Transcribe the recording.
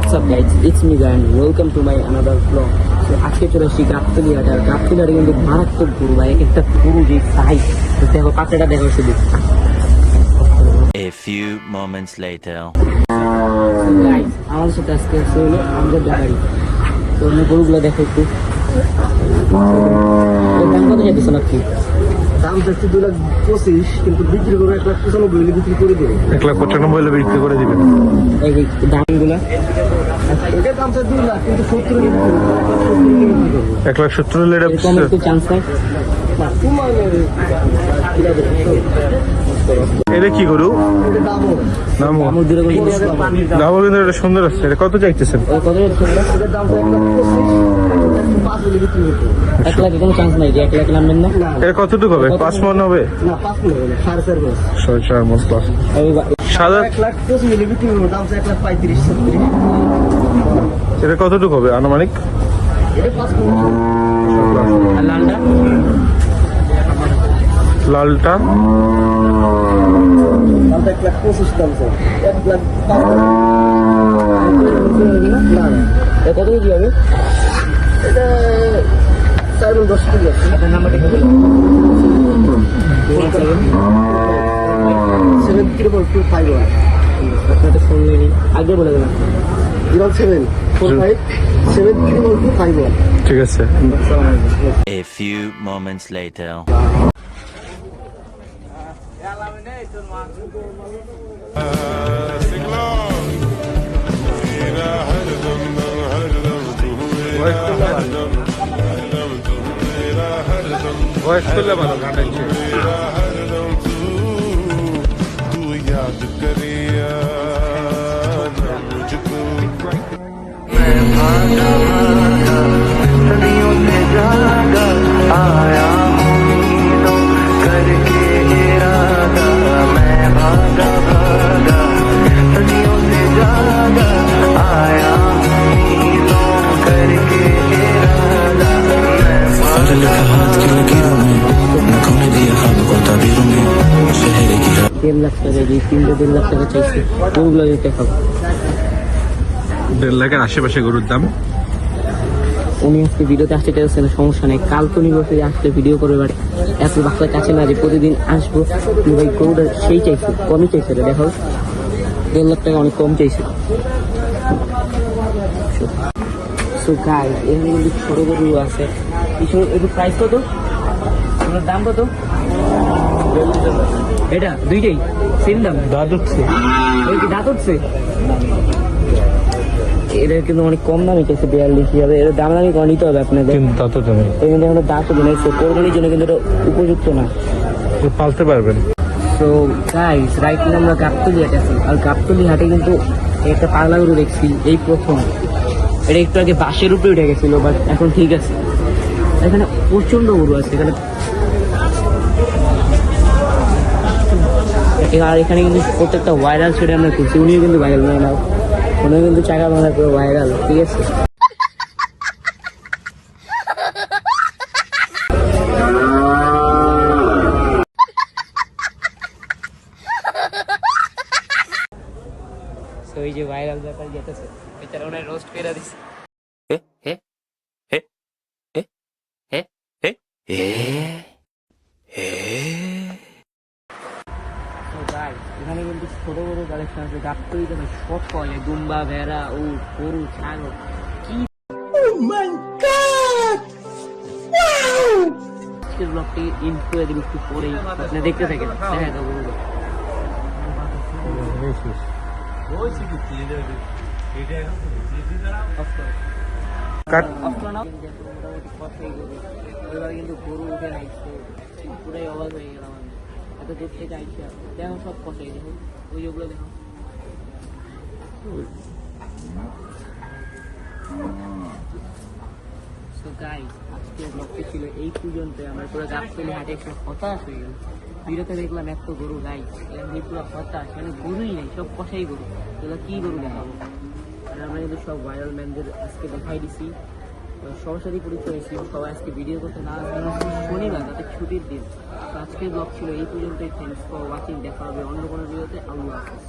What's up guys, it's me and welcome to my another vlog. So আজকে চলে আসছি গাবতলী হাট। আর গাবতলী হাটে কিন্তু মারাত্মক গরু ভাই, একটা গরু যে সাইজ দেখো, পাতাটা দেখো শুধু। A few moments later. So guys, আমার সাথে আজকে হলো আমাদের ব্যাপারী। তো আমি গরুগুলো দেখো একটু। দাম কত যাইতেছে নাকি? দাম যাচ্ছে 2,25,000, কিন্তু বিক্রি করে 1,95,000 হলে বিক্রি করে দেবে। 1,95,000 হলে বিক্রি করে দিবেন। এই দামগুলো এটার দাম তো 2 লাখ, কিন্তু 70 হলে বিক্রি করবে। 1,70,000 হলে এটা কম একটু চান্স নাই? এটা কি গরু? এটার দামও নামও আমার দূরে গরু নামও কিন্তু এটা সুন্দর আছে। এটা কত চাইতেছেন? কত যাচ্ছে? এটার দাম তো 1,25,000, 5 হলে বিক্রি করবে। 1 লাখে কোনো চান্স নাই যে 1 লাখ নামবেন না? না এটা কতটুকু হবে? 5 মণ হবে? না, 5 হবে না, 4.5 মাস। 4.5 মণ প্লাস। সাদা 1,25,000 হলে বিক্রি করবে, দাম তো 1,35,000, 70। এটা কতটুকু হবে আনুমানিক? এটা 5 মাস। আর লালটা লালটা দাম তো 1,25,000 দাম স্যার, 1,05,000। না না, কত কি হবে? এটা 4-10 কেজি আছে। আপনার নাম্বারটা কি বলুন? 73251 আপনাদের ফোন নেই, আগে বলে দেবেন। 0745731251। ঠিক আছে। A few moments later. Voice করলে ভালো কাটাইছে। দেড় লাখ টাকা দিয়ে 3.5 লাখ টাকা চাইছি গরুগুলো দিতে খাবো। 1.5 লাখের আশেপাশে গরুর দাম। উনি আজকে ভিডিওতে আসতে চাইছে না, সমস্যা নেই, কাল তো উনি বসে আসলে ভিডিও করবে। বাট এত বাচ্চার কাছে না যে প্রতিদিন আসবো, কিন্তু ভাই গরুটা সেই চাইছে, কমই চাইছে রে। দেখো 1.5 লাখ টাকা অনেক কম চাইছে। সো গাইস, এখানে কিন্তু ছোট গরু আছে। একটু প্রাইস কত? ওনার দাম কত? এটা দুইটাই সেম দাম? দাঁত উঠছে। ওই কি দাঁত উঠছে? এটা কিন্তু অনেক কম দামে চাইছে, 42,000 এর দাম দামি করে নিতে হবে আপনাদের। কিন্তু দাঁত উঠে নাই। এই কিন্তু এখন দাঁত উঠে নিচ্ছে, কোরবানির জন্য কিন্তু এটা উপযুক্ত না। পালতে পারবেন। তো গাইস, রাইট নাও আমরা গাবতলী হাটে আছি। আর গাবতলী হাটে কিন্তু একটা পাগলা গরু দেখছি এই প্রথম। এটা একটু আগে বাসের উপরে উঠে গেছিল, বাট এখন ঠিক আছে। এখানে প্রচন্ড গরু আছে এখানে। আর এখানে কিন্তু প্রত্যেকটা ভাইরাল সেটা আমরা করছি। উনিও কিন্তু ভাইরাল নয় না, উনিও কিন্তু চাকা ভাঙা করে ভাইরাল, ঠিক আছে। তো এই যে ভাইরাল ব্যাপার যেতেছে, বেচারা ওনার রোস্ট করে দিচ্ছে। এখানে কিন্তু ছোট বড় কালেকশন আছে। গাবতলীতে সব পাওয়া যায়, দুম্বা, ভেড়া, ও গরু, ছাগল, কি আজকের ব্লগটি ইন্ড করে দিন একটু পরেই, আপনি দেখতে থাকেন। দেখা যাবে গরুগুলো। কিন্তু গরু উঠে নাই, পুরাই অবাক হয়ে গেলাম আমি। এত দূর থেকে আইসা দেখো সব কষাই, দেখো ওই যেগুলো দেখো। তো গাইস, আজকের ব্লগটি ছিল এই পর্যন্ত। আমরা পুরো গাবতলী হাটে একটু হতাশ হয়ে গেল। ভিডিওতে দেখলাম এত গরু, গাইস এখানে পুরো হতাশ, মানে গরুই নেই, সব কষাই গরু। এগুলো কি গরু দেখাবো? আর আমরা কিন্তু সব ভাইরাল ম্যানদের আজকে দেখাই দিছি। সবার সাথে পরিচয় হয়েছিল, সবাই আজকে ভিডিও করতে না শনিবার, তাদের ছুটির দিন। তো আজকের ব্লগ ছিল এই পর্যন্তই। Thanks for watching. দেখা হবে অন্য কোনো ভিডিওতে। আল্লাহ হাফেজ।